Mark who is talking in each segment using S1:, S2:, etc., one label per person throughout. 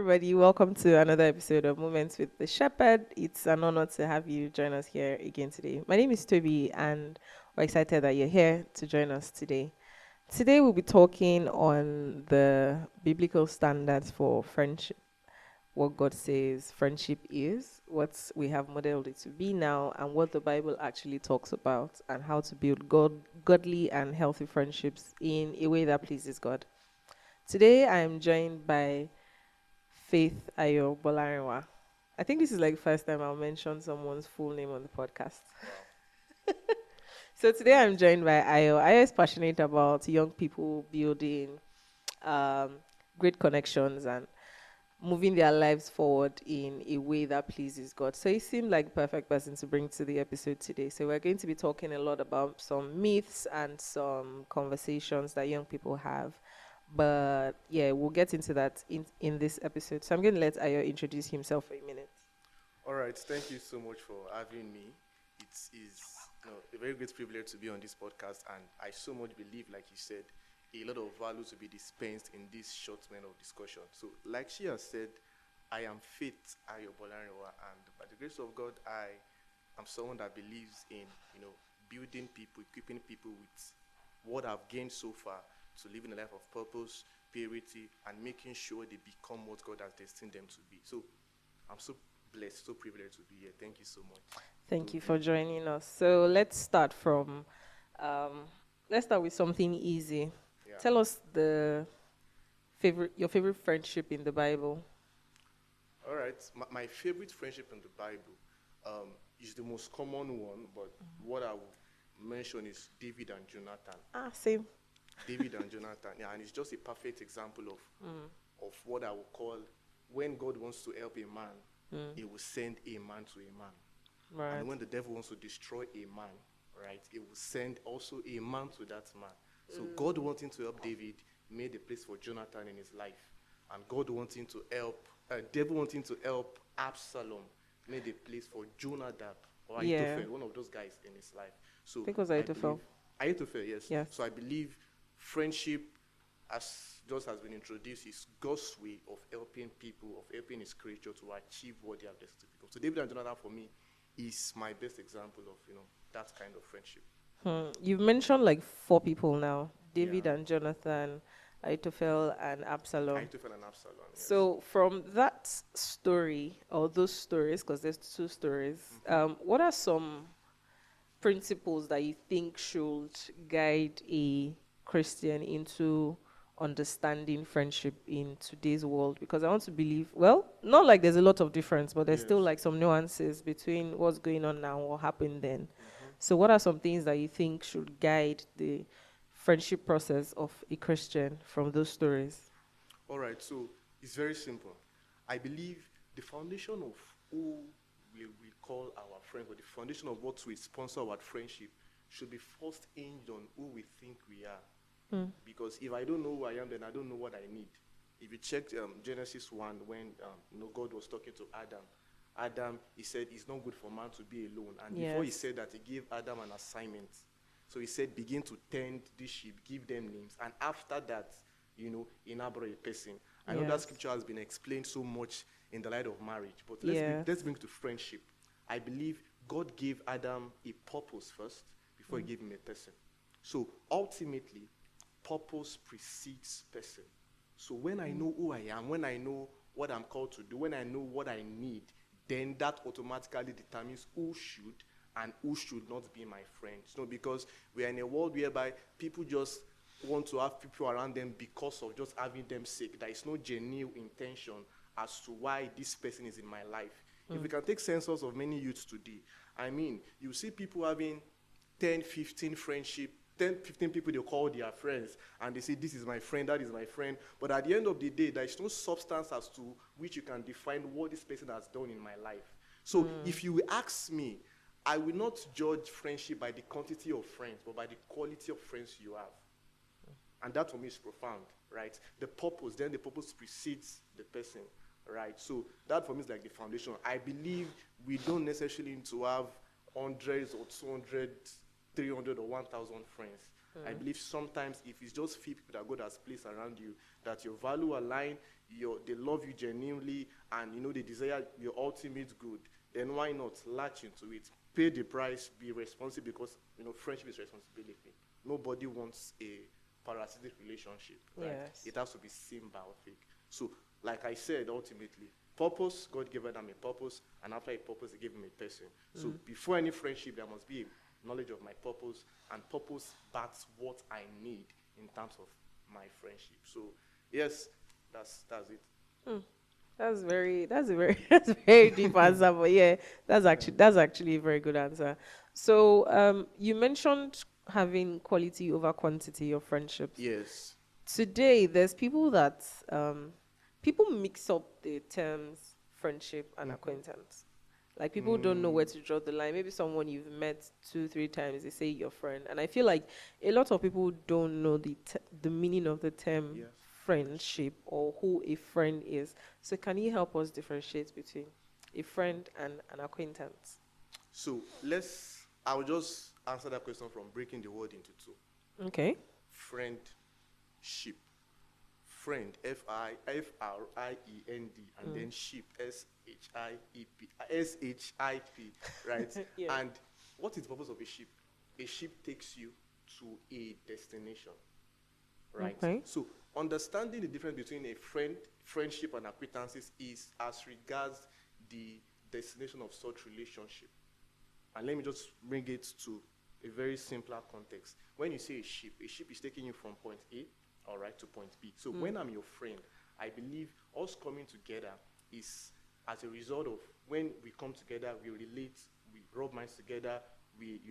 S1: everybody. Welcome to another episode of Moments with the Shepherd. It's an honor to have you join us here again today. My name is Toby, and we're excited that you're here to join us today. Today, we'll be talking on the biblical standards for friendship, what God says friendship is, what we have modeled it to be now, and what the Bible actually talks about, and how to build godly and healthy friendships in a way that pleases God. Today, I am joined by Faith Ayo Bolarinwa. I think this is like the first time I'll mention someone's full name on the podcast. So today I'm joined by Ayo. Ayo is passionate about young people building um, great connections and moving their lives forward in a way that pleases God. So he seemed like the perfect person to bring to the episode today. So we're going to be talking a lot about some myths and some conversations that young people have. But yeah, we'll get into that in this episode. So I'm going to let Ayo introduce himself for a minute.
S2: All right, thank you so much for having me. It is a very great privilege to be on this podcast, and I so much believe, like you said, a lot of value to be dispensed in this short man of discussion. So, like she has said, I am Faith Ayo Bolarinwa, and by the grace of God, I am someone that believes in building people, equipping people with what I've gained so far to live in a life of purpose, purity, and making sure they become what God has destined them to be. So, I'm so blessed, so privileged to be here. Thank you so much.
S1: Thank you for joining us. So let's start with something easy.
S2: Yeah.
S1: Tell us your favorite friendship in the Bible.
S2: All right. My favorite friendship in the Bible is the most common one, but what I will mention is David and Jonathan.
S1: Same.
S2: David and Jonathan. Yeah, and it's just a perfect example of what I would call when God wants to help a man, he will send a man to a man.
S1: Right.
S2: And when the devil wants to destroy a man, right, he will send also a man to that man. So God wanting to help David made a place for Jonathan in his life. And God wanting to help, devil wanting to help Absalom made a place for Jonadab or Ahithophel, one of those guys in his life. So
S1: I think it was Ahithophel.
S2: Ahithophel, yes.
S1: Yes.
S2: So I believe friendship, as just has been introduced, is God's way of helping people, of helping his creature to achieve what they have destined to become. So David and Jonathan, for me, is my best example of that kind of friendship.
S1: You've mentioned like 4 people now: David and Jonathan, Ahithophel and Absalom.
S2: Ahithophel and Absalom. Yes.
S1: So from that story, or those stories, because there's 2 stories, what are some principles that you think should guide a Christian into understanding friendship in today's world? Because I want to believe, well, not like there's a lot of difference, but there's still like some nuances between what's going on now and what happened then. So what are some things that you think should guide the friendship process of a Christian from those stories?
S2: All right, so it's very simple. I believe the foundation of who we call our friends, or the foundation of what we sponsor our friendship, should be first hinged on who we think we are. Because if I don't know who I am, then I don't know what I need. If you check Genesis 1, when God was talking to Adam, he said it's not good for man to be alone. And before he said that, he gave Adam an assignment. So he said, begin to tend this sheep, give them names. And after that, elaborate a person. I know that scripture has been explained so much in the light of marriage, but let's bring it to friendship. I believe God gave Adam a purpose first before he gave him a person. So ultimately, purpose precedes person. So when I know who I am, when I know what I'm called to do, when I know what I need, then that automatically determines who should and who should not be my friends. Because we are in a world whereby people just want to have people around them because of just having them sick. There is no genuine intention as to why this person is in my life. If we can take census of many youths today, you see people having 10, 15 friendship, 10, 15 people they call their friends, and they say, this is my friend, that is my friend. But at the end of the day, there is no substance as to which you can define what this person has done in my life. So if you ask me, I will not judge friendship by the quantity of friends, but by the quality of friends you have. And that for me is profound, right? The purpose precedes the person, right? So that for me is like the foundation. I believe we don't necessarily need to have hundreds or 200, 300 or 1,000 friends. I believe sometimes if it's just few people that God has placed around you, that your value align, they love you genuinely, and they desire your ultimate good, then why not latch into it? Pay the price, be responsible, because friendship is responsibility. Nobody wants a parasitic relationship, right?
S1: Yes.
S2: It has to be symbiotic. So, like I said, ultimately, purpose, God gave Adam a purpose, and after a purpose, He gave him a person. So, before any friendship, there must be a knowledge of my purpose, and purpose backs what I need in terms of my friendship. So, yes, that's it.
S1: That's a very that's a very deep answer, but yeah, that's actually a very good answer. So, you mentioned having quality over quantity of friendships.
S2: Yes.
S1: Today, there's people that people mix up the terms friendship and acquaintance. Like people don't know where to draw the line. Maybe someone you've met 2, 3 times, they say your friend, and I feel like a lot of people don't know the meaning of the term
S2: Yes.
S1: friendship or who a friend is. So can you help us differentiate between a friend and an acquaintance?
S2: So, I'll just answer that question from breaking the word into two.
S1: Okay.
S2: Friendship. Friend, Friend, and then ship, Ship, right?
S1: Yeah.
S2: And what is the purpose of a ship? A ship takes you to a destination, right?
S1: Okay.
S2: So understanding the difference between a friendship and acquaintances is as regards the destination of such relationship. And let me just bring it to a very simpler context. When you say a ship is taking you from point A, all right, to point B. So when I'm your friend, I believe us coming together is as a result of when we come together, we relate, we rub minds together, we,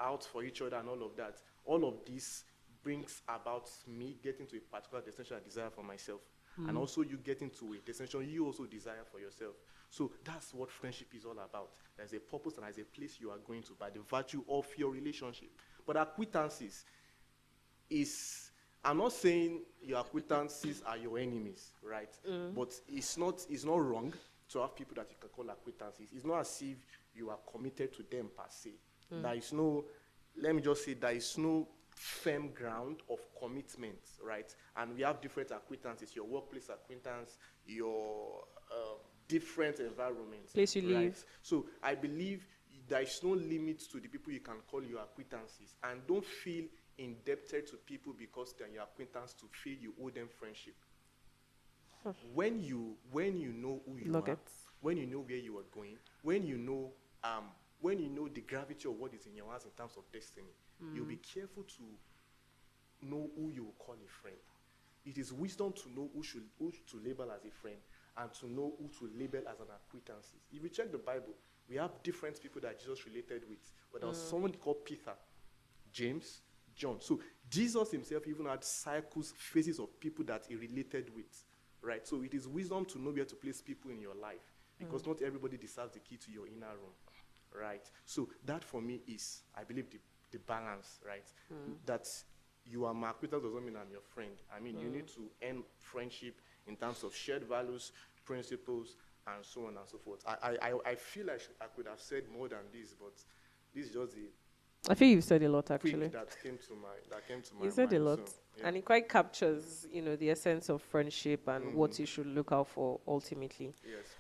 S2: out for each other and all of that. All of this brings about me getting to a particular destination I desire for myself. And also you getting to a destination you also desire for yourself. So that's what friendship is all about. There's a purpose and there's a place you are going to by the virtue of your relationship. But acquaintances I'm not saying your acquaintances are your enemies, right? But it's not wrong to have people that you can call acquaintances. It's not as if you are committed to them per se. There is no, let me just say, there is no firm ground of commitment, right? And we have different acquaintances, your workplace acquaintance, your different environments.
S1: Place you
S2: right?
S1: live.
S2: So I believe there is no limit to the people you can call your acquaintances. And don't feel indebted to people because they're your acquaintance to feel you owe them friendship. When you know who you are, when you know where you are going, when you know the gravity of what is in your hands in terms of destiny, you'll be careful to know who you will call a friend. It is wisdom to know who to label as a friend and to know who to label as an acquaintance. If you check the Bible, we have different people that Jesus related with. But there was someone called Peter, James, John. So Jesus himself even had phases of people that he related with, right? So it is wisdom to know where to place people in your life because not everybody deserves the key to your inner room, right? So that for me is, I believe, the balance, right? That you are my acquaintance doesn't mean I'm your friend. I mean, you need to end friendship in terms of shared values, principles, and so on and so forth. I feel like I could have said more than this, but this is just the
S1: I think you've said a lot, actually.
S2: that came to my
S1: You said a
S2: mind.
S1: lot.
S2: So, yeah.
S1: And it quite captures, the essence of friendship and what you should look out for ultimately.
S2: Yes.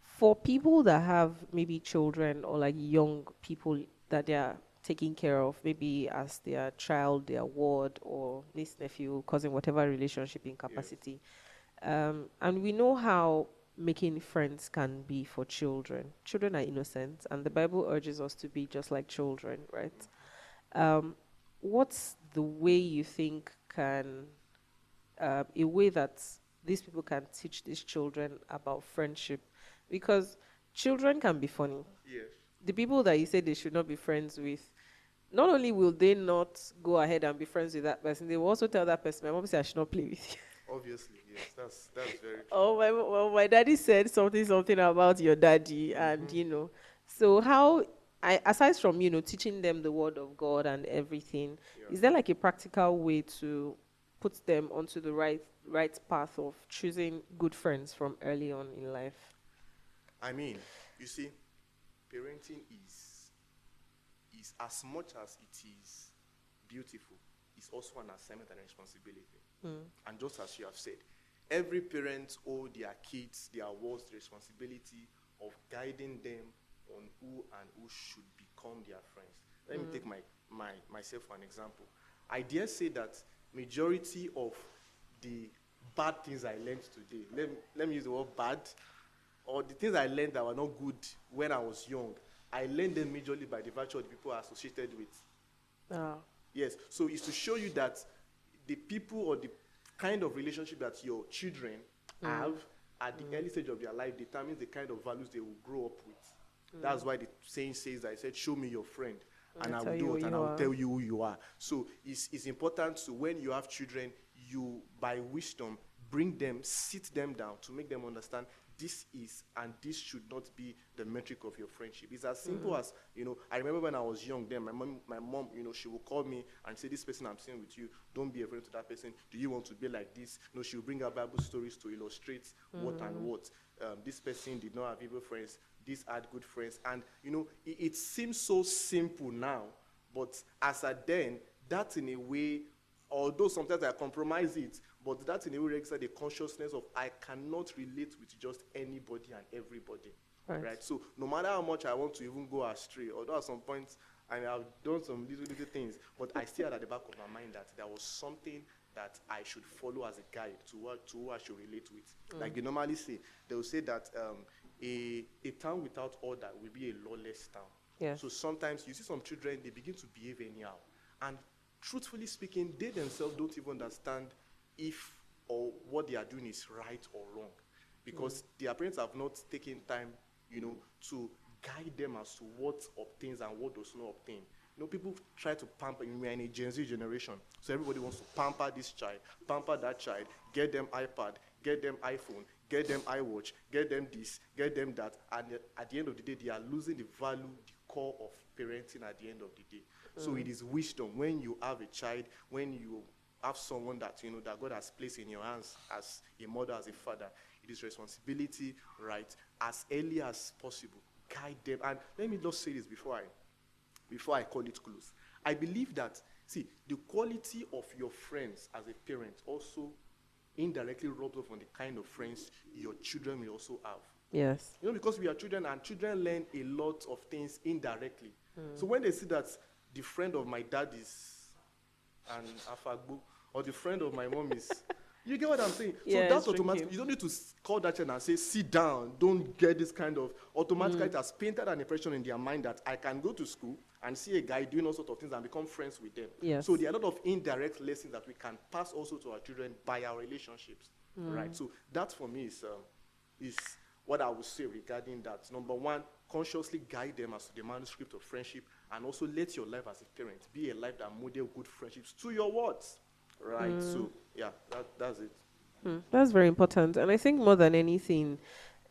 S1: For people that have maybe children or like young people that they are taking care of, maybe as their child, their ward, or niece, nephew, cousin, whatever relationship in capacity. And we know how making friends can be for children. Children are innocent, and the Bible urges us to be just like children, right? What's the way you think a way that these people can teach these children about friendship? Because children can be funny.
S2: Yes.
S1: The people that you say they should not be friends with, not only will they not go ahead and be friends with that person, they will also tell that person, my mom said I should not play with you.
S2: Obviously, yes. That's very true.
S1: My daddy said something about your daddy, and So how, aside from teaching them the word of God and everything,
S2: Yeah.
S1: is there like a practical way to put them onto the right path of choosing good friends from early on in life?
S2: I mean, you see, parenting is as much as it is beautiful is also an assignment and a responsibility. And just as you have said, every parent owes their kids, their wards, the responsibility of guiding them on who and who should become their friends. Let me take myself for an example. I dare say that majority of the bad things I learned today, let me use the word bad, or the things I learned that were not good when I was young, I learned them majorly by the virtue of the people I associated with.
S1: Oh.
S2: Yes, so it's to show you that the people or the kind of relationship that your children have at the early stage of their life determines the kind of values they will grow up with. That's why the saying says that I said, show me your friend, and I will do it, and I will tell you who you are. So it's important to, when you have children, you, by wisdom, bring them, sit them down to make them understand this is and this should not be the metric of your friendship. It's as simple as, I remember when I was young then, my mom, she would call me and say, this person I'm seeing with you, don't be a friend to that person. Do you want to be like this? She will bring out Bible stories to illustrate what and what. This person did not have evil friends. This had good friends. And, it seems so simple now, but as at then, that in a way, although sometimes I compromise it, but that in a way register the consciousness of I cannot relate with just anybody and everybody. Right? So no matter how much I want to even go astray, although at some points I have done some little things, but I still had at the back of my mind that there was something that I should follow as a guide to who I should relate with. Like they normally say, they will say that a town without order will be a lawless town.
S1: Yes.
S2: So sometimes you see some children, they begin to behave anyhow. And truthfully speaking, they themselves don't even understand if or what they are doing is right or wrong, because their parents have not taken time, to guide them as to what obtains and what does not obtain. People try to pamper. We are in a Gen Z generation, so everybody wants to pamper this child, pamper that child, get them iPad, get them iPhone, get them iWatch, get them this, get them that, and at the end of the day, they are losing the value, the core of parenting at the end of the day. So it is wisdom when you have a child, when you have someone that that God has placed in your hands as a mother, as a father, it is responsibility, right, as early as possible, guide them. And let me just say this before I call it close. I believe that, see, the quality of your friends as a parent also indirectly rubs off on the kind of friends your children will also have.
S1: Yes.
S2: Because we are children, and children learn a lot of things indirectly. So when they see that the friend of my dad is an afagbo, or the friend of my mom is, you get what I'm saying?
S1: Yeah,
S2: so that's automatic. You don't need to call that child and say, sit down, don't get this kind of, automatically it has painted an impression in their mind that I can go to school and see a guy doing all sorts of things and become friends with them.
S1: Yes.
S2: So there are a lot of indirect lessons that we can pass also to our children by our relationships, right? So that for me is what I would say regarding that. Number one, consciously guide them as to the manuscript of friendship, and also let your life as a parent be a life that model good friendships to your words, right? So yeah, that's it.
S1: That's very important. And I think more than anything,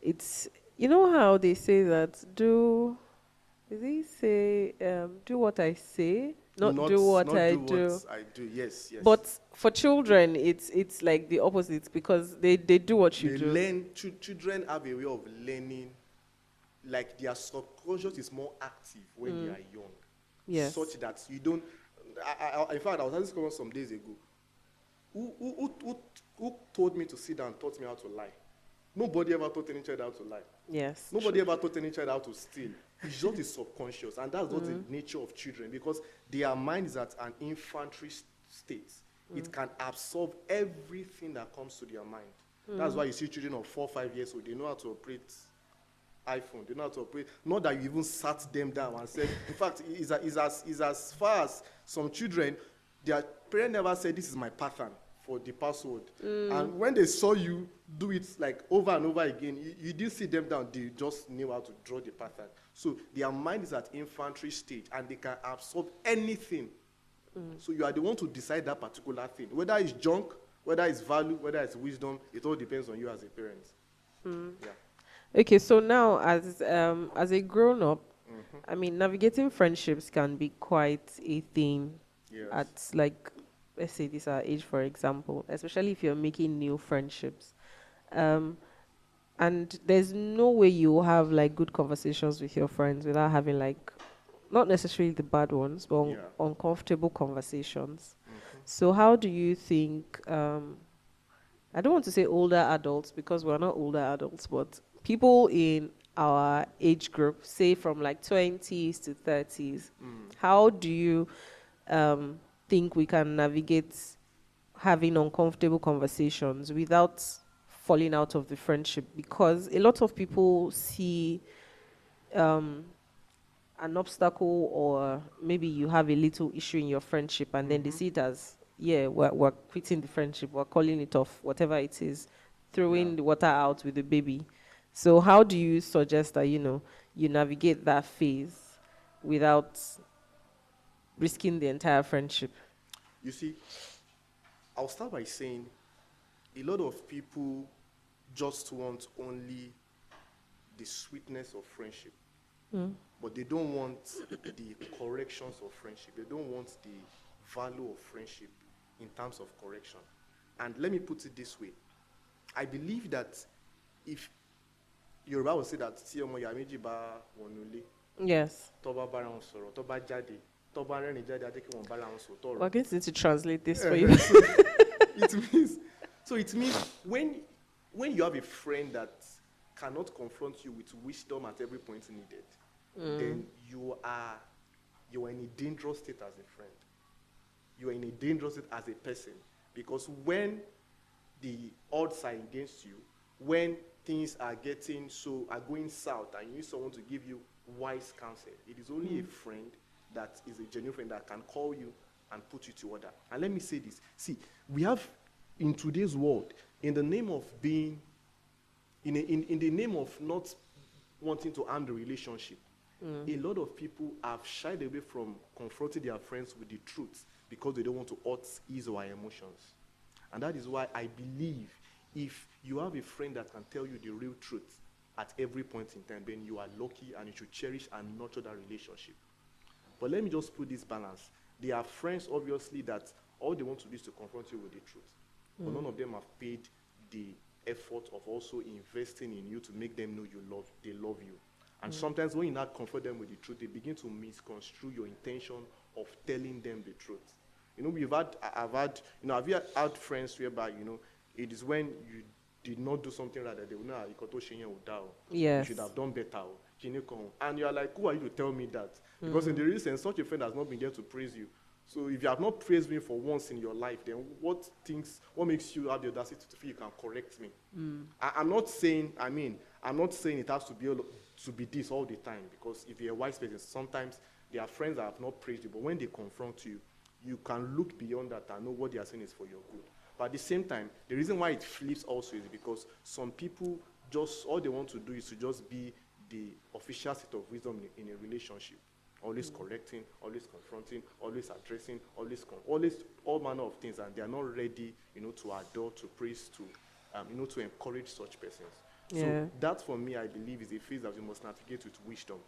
S1: it's, how they say that do what I say, not do what I do.
S2: What I do. Yes.
S1: But for children, it's like the opposite, because they do what you do.
S2: Learn. Children have a way of learning, like their subconscious is more active when they are young.
S1: Yes.
S2: Such that you don't. In fact, I was having this conversation some days ago. Who told me to sit down and taught me how to lie? Nobody ever taught any child how to lie.
S1: Yes.
S2: Nobody ever taught any child how to steal. It's just the subconscious, and that's not the nature of children, because their mind is at an infantry state. It can absorb everything that comes to their mind. That's why you see children of 4 or 5 years old, they know how to operate iPhone. They know how to operate. Not that you even sat them down and said, in fact, it's as far as some children, their parent never said, this is my pattern for the password. And when they saw you do it like over and over again, you didn't sit them down, they just knew how to draw the pattern. So their mind is at infantry stage, and they can absorb anything. So you are the one to decide that particular thing. Whether it's junk, whether it's value, whether it's wisdom, it all depends on you as a parent. Yeah.
S1: Okay, so now as a grown up, I mean, navigating friendships can be quite a thing.
S2: Yes.
S1: At, like, let's say this our age, for example, especially if you're making new friendships. And there's no way you have like good conversations with your friends without having like not necessarily the bad ones, but
S2: Yeah.
S1: uncomfortable conversations.
S2: Mm-hmm.
S1: So, how do you think? I don't want to say older adults because we're not older adults, but people in our age group, say from like 20s to 30s, how do you um, think we can navigate having uncomfortable conversations without falling out of the friendship? Because a lot of people see um, an obstacle, or maybe you have a little issue in your friendship and then they see it as, yeah, we're quitting the friendship, we're calling it off, whatever it is,
S2: Yeah.
S1: throwing the water out with the baby. So how do you suggest that, you navigate that phase without risking the entire friendship?
S2: You see, I'll start by saying a lot of people just want only the sweetness of friendship, but they don't want the corrections of friendship. They don't want the value of friendship in terms of correction. And let me put it this way. I believe that if Yoruba will say that tí ọmọ ìyá méjì bá wọnú ilé,
S1: Yes.
S2: tó bá bára wọn sọ̀rọ̀, tó bá jáde, tó bá rẹ́rìn jáde, á jẹ́ kí wọ́n bára wọn sòótọ́ ọ̀rọ̀.
S1: We're going to need to translate this for you.
S2: It means when you have a friend that cannot confront you with wisdom at every point needed, then you are in a dangerous state as a friend. You are in a dangerous state as a person, because when the odds are against you, when things are going south, and you need someone to give you wise counsel, it is only a friend that is a genuine friend that can call you and put you to order. And let me say this. See, we have, in today's world, in the name of being, in the name of not wanting to harm the relationship, a lot of people have shied away from confronting their friends with the truth because they don't want to hurt his or her emotions. And that is why I believe if you have a friend that can tell you the real truth at every point in time, then you are lucky and you should cherish and nurture that relationship. But let me just put this balance. There are friends, obviously, that all they want to do is to confront you with the truth. But none of them have paid the effort of also investing in you to make them know they love you. And sometimes when you not confront them with the truth, they begin to misconstrue your intention of telling them the truth. You know, have you had friends whereby, it is when you did not do something right that they will know,
S1: Yes.
S2: you should have done better. And you are like, who are you to tell me that? Because in the real sense, such a friend has not been there to praise you. So if you have not praised me for once in your life, then what makes you have the audacity to feel you can correct me? I'm not saying it has to be this all the time, because if you're a wise person, sometimes there are friends that have not praised you, but when they confront you, you can look beyond that and know what they are saying is for your good. But at the same time, the reason why it flips also is because some people just, all they want to do is to just be the official seat of wisdom in a relationship. Always correcting, always confronting, always addressing, always all manner of things, and they are not ready, to adore, to praise, to encourage such persons.
S1: Yeah.
S2: So that, for me, I believe, is a phase that we must navigate with wisdom,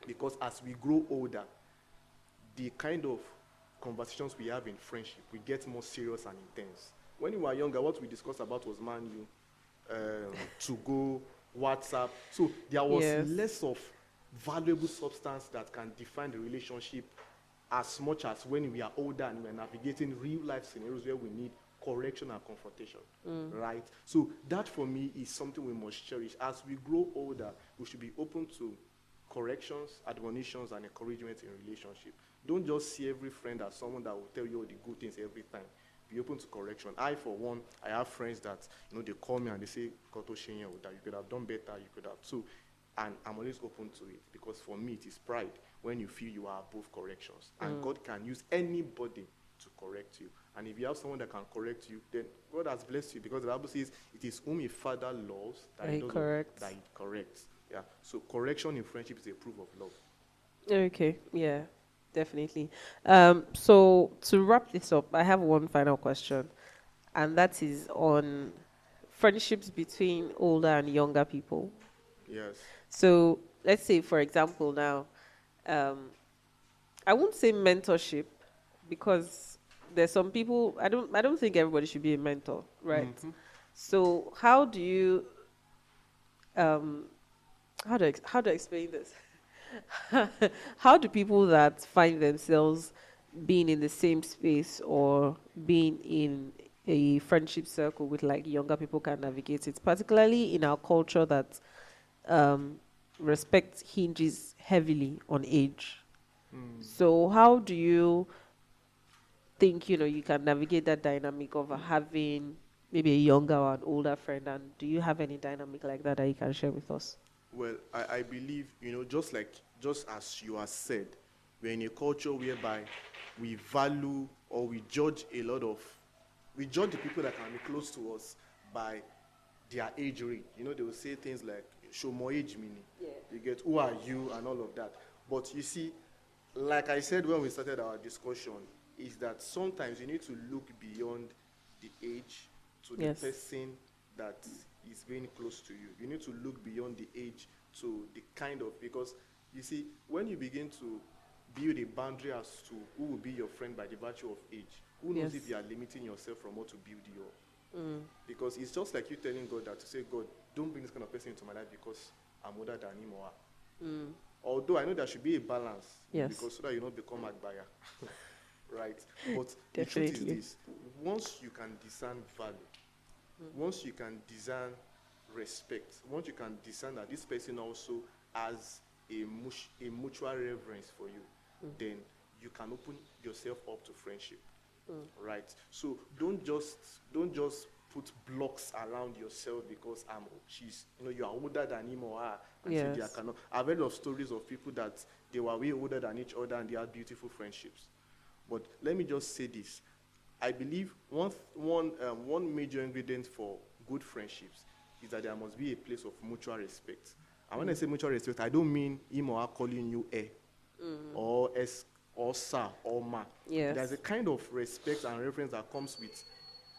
S2: because as we grow older, the kind of conversations we have in friendship, we get more serious and intense. When we were younger, what we discussed about was Man U, to go, WhatsApp. So there was less of valuable substance that can define the relationship as much as when we are older and we are navigating real life scenarios where we need correction and confrontation, right? So that, for me, is something we must cherish. As we grow older, we should be open to corrections, admonitions, and encouragement in relationship. Don't just see every friend as someone that will tell you all the good things every time. Be open to correction. I, for one, I have friends that, they call me and they say, Koto Shenya, that you could have done better, you could have. So, and I'm always open to it, because for me, it is pride when you feel you are above corrections. And God can use anybody to correct you. And if you have someone that can correct you, then God has blessed you, because the Bible says it is whom a father loves that he corrects. Yeah. So correction in friendship is a proof of love.
S1: Okay. Yeah, definitely. So to wrap this up, I have one final question, and that is on friendships between older and younger people.
S2: Yes.
S1: So let's say, for example, now, I won't say mentorship, because there's some people, I don't think everybody should be a mentor, right? So how do you how do I explain this? How do people that find themselves being in the same space or being in a friendship circle with like younger people can navigate it, particularly in our culture that um, respect hinges heavily on age? So how do you think you can navigate that dynamic of having maybe a younger or an older friend, and do you have any dynamic like that that you can share with us?
S2: Well, I believe, just as you have said, we're in a culture whereby we value or we judge the people that can be close to us by their age rate. They will say things like, show more age meaning.
S1: Yeah.
S2: You get, who are you, and all of that. But you see, like I said when we started our discussion, is that sometimes you need to look beyond the age to the
S1: Yes.
S2: person that is being close to you. You need to look beyond the age to the kind of, because you see, when you begin to build a boundary as to who will be your friend by the virtue of age, who knows
S1: Yes.
S2: if you are limiting yourself from what to build you up? Because it's just like you telling God that, to say, God, don't bring this kind of person into my life because I'm older than him or her. Although I know there should be a balance,
S1: Yes.
S2: because so that you don't become Agbaya, right? But the truth is
S1: Definitely.
S2: this: once you can discern value, once you can discern respect, once you can discern that this person also has a mutual reverence for you, then you can open yourself up to friendship, right? So don't just put blocks around yourself because you are older than him or her, and say they
S1: Yes.
S2: cannot. I've heard of stories of people that they were way older than each other and they had beautiful friendships. But let me just say this: I believe one major ingredient for good friendships is that there must be a place of mutual respect. And when I say mutual respect, I don't mean him or her calling you or S or sir or ma.
S1: Yes.
S2: There's a kind of respect and reverence that comes with,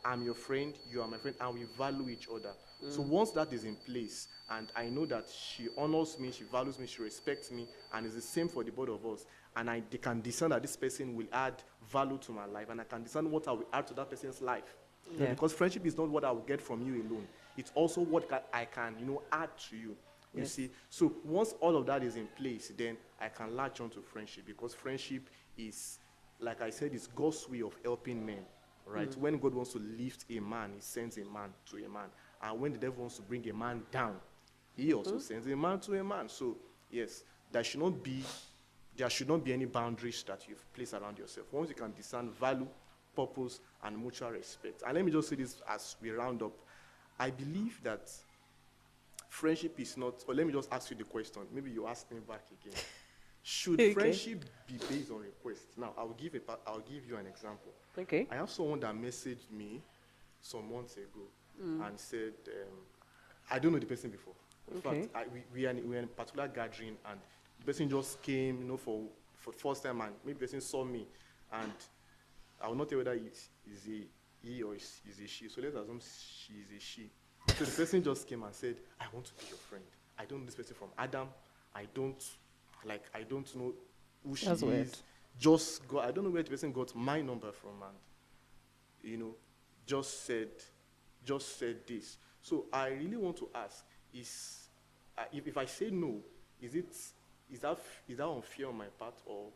S2: I'm your friend, you are my friend, and we value each other. So once that is in place, and I know that she honors me, she values me, she respects me, and it's the same for the both of us, and they can discern that this person will add value to my life, and I can discern what I will add to that person's life.
S1: Yeah.
S2: Because friendship is not what I will get from you alone. It's also what I can, add to you. You
S1: Yes.
S2: see, so once all of that is in place, then I can latch on to friendship, because friendship is, like I said, is God's way of helping men, right? When God wants to lift a man, he sends a man to a man. And when the devil wants to bring a man down, he also sends a man to a man. So, yes, there should not be any boundaries that you've placed around yourself. Once you can discern value, purpose, and mutual respect. And let me just say this as we round up. I believe that friendship is not, or let me just ask you the question. Maybe you ask me back again. Should
S1: Okay.
S2: friendship be based on request? Now, I'll give you an example.
S1: Okay.
S2: I have someone that messaged me some months ago and said, I don't know the person before. In
S1: Okay.
S2: fact, we are in a particular gathering, and the person just came, for the first time, and maybe the person saw me, and I will not tell whether it's a he or is a she. So let's assume she is a she. So the person just came and said, I want to be your friend. I don't know this person from Adam. I don't know who she
S1: That's
S2: is.
S1: weird.
S2: I don't know where the person got my number from, and just said this. So I really want to ask: is if I say no, is that unfair on my part, or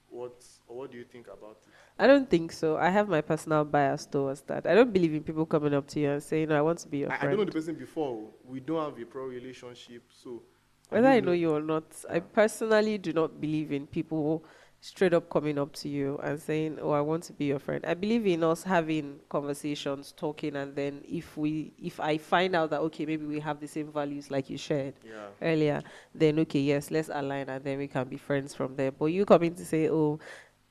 S2: what do you think about it?
S1: I don't think so. I have my personal bias towards that. I don't believe in people coming up to you and saying, "No, I want to be your
S2: I
S1: friend."
S2: don't know the person before. We don't have a pro relationship, so
S1: Whether I
S2: don't
S1: know you or not, I
S2: Yeah.
S1: personally do not believe in people straight up coming up to you and saying, "Oh, I want to be your friend." I believe in us having conversations, talking, and then if I find out that okay, maybe we have the same values like you shared
S2: Yeah.
S1: earlier, then okay, yes, let's align, and then we can be friends from there. But you coming to say, "Oh,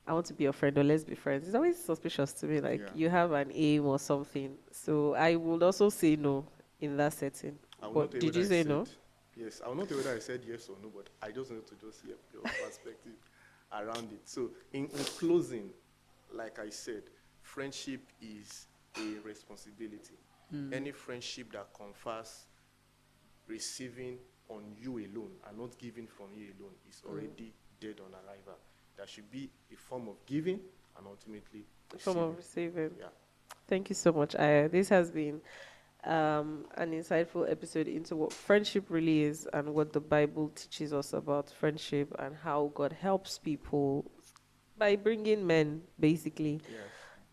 S1: I want to be your friend," or "Let's be friends," it's always suspicious to me. Like
S2: Yeah.
S1: you have an aim or something. So I would also say no in that setting.
S2: I will not
S1: But
S2: tell you
S1: did
S2: whether
S1: you
S2: I
S1: say
S2: said
S1: no?
S2: yes. I will not tell you whether I said yes or no, but I just want to just hear your perspective around it. So, in closing, like I said, friendship is a responsibility. Any friendship that confers receiving on you alone and not giving from you alone is already dead on arrival. There should be a form of giving and ultimately
S1: Form
S2: receiving.
S1: of receiving.
S2: Yeah.
S1: Thank you so much, Aya. This has been an insightful episode into what friendship really is and what the Bible teaches us about friendship and how God helps people by bringing men, basically.
S2: Yes.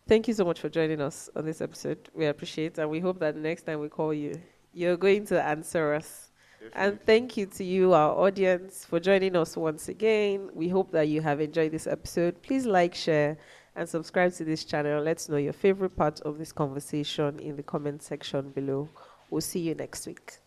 S1: Thank you so much for joining us on this episode. We appreciate, and we hope that the next time we call you, you're going to answer us. And
S2: Definitely.
S1: thank you to you, our audience, for joining us once again. We hope that you have enjoyed this episode. Please like, share, and subscribe to this channel. Let's know your favorite part of this conversation in the comment section below. We'll see you next week.